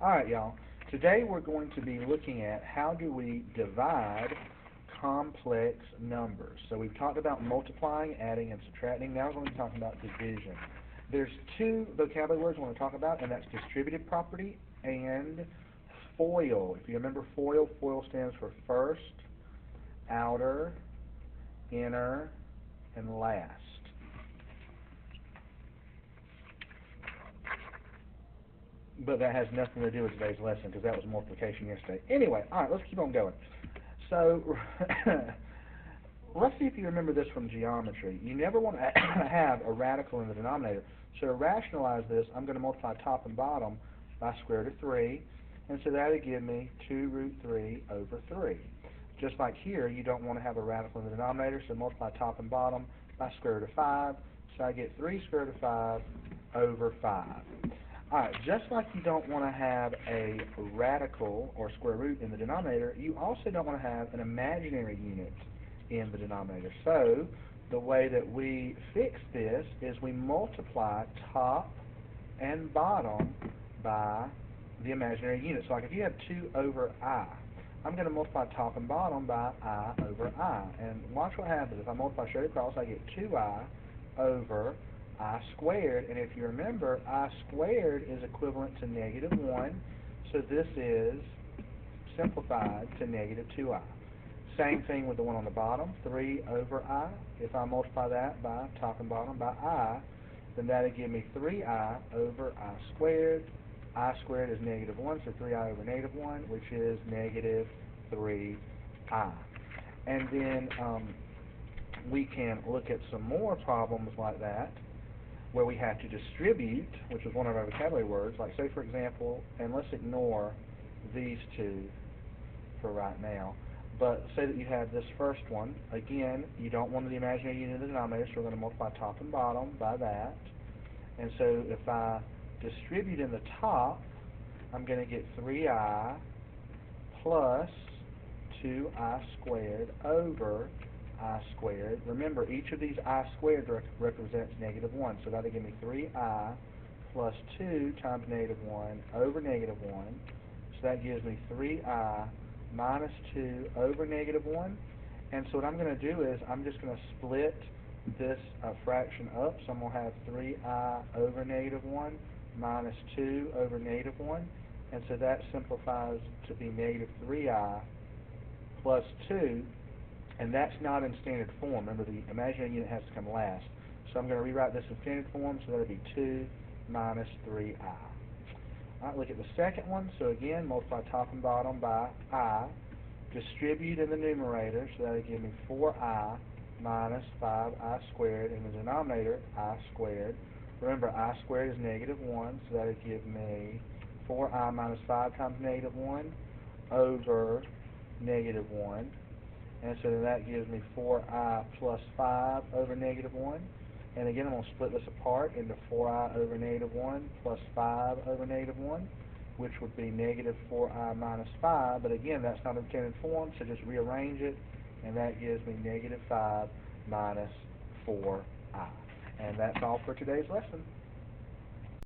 Alright, y'all. Today we're going to be looking at how do we divide complex numbers. So we've talked about multiplying, adding, and subtracting. Now we're going to be talking about division. There's two vocabulary words I want to talk about, and that's distributive property and FOIL. If you remember FOIL, FOIL stands for first, outer, inner, and last. But that has nothing to do with today's lesson because that was multiplication yesterday. Anyway, all right, let's keep on going. So let's see if you remember this from geometry. You never want to have a radical in the denominator. So to rationalize this, I'm going to multiply top and bottom by square root of 3. And so that would give me 2 root 3 over 3. Just like here, you don't want to have a radical in the denominator, so multiply top and bottom by square root of 5. So I get 3 square root of 5 over 5. Alright, just like you don't want to have a radical or square root in the denominator, you also don't want to have an imaginary unit in the denominator. So the way that we fix this is we multiply top and bottom by the imaginary unit. So like if you have 2 over I, I'm going to multiply top and bottom by I over I. And watch what happens. If I multiply straight across, I get 2I over I squared, and if you remember, I squared is equivalent to negative 1, so this is simplified to negative 2I. Same thing with the one on the bottom, 3 over I. If I multiply that by top and bottom by I, then that would give me 3I over I squared. I squared is negative 1, so 3I over negative 1, which is negative 3I. And then we can look at some more problems like that, where we have to distribute, which is one of our vocabulary words, like say for example, and let's ignore these two for right now, but say that you have this first one. Again, you don't want the imaginary unit in the denominator, so we're going to multiply top and bottom by that. And so if I distribute in the top, I'm going to get 3I plus 2I squared over I squared. Remember, each of these I squared represents negative 1, so that'll give me 3I plus 2 times negative 1 over negative 1. So that gives me 3I minus 2 over negative 1. And so what I'm going to do is I'm just going to split this fraction up. So I'm going to have 3I over negative 1 minus 2 over negative 1. And so that simplifies to be negative 3I plus 2. And that's not in standard form. Remember, the imaginary unit has to come last. So I'm going to rewrite this in standard form, so that would be 2 minus 3I. All right, look at the second one. So again, multiply top and bottom by I. Distribute in the numerator, so that would give me 4I minus 5I squared. In the denominator, I squared. Remember, I squared is negative 1, so that would give me 4I minus 5 times negative 1 over negative 1. And so then that gives me 4I plus 5 over negative 1. And again, I'm going to split this apart into 4I over negative 1 plus 5 over negative 1, which would be negative 4I minus 5. But again, that's not in standard form, so just rearrange it, and that gives me negative 5 minus 4I. And that's all for today's lesson.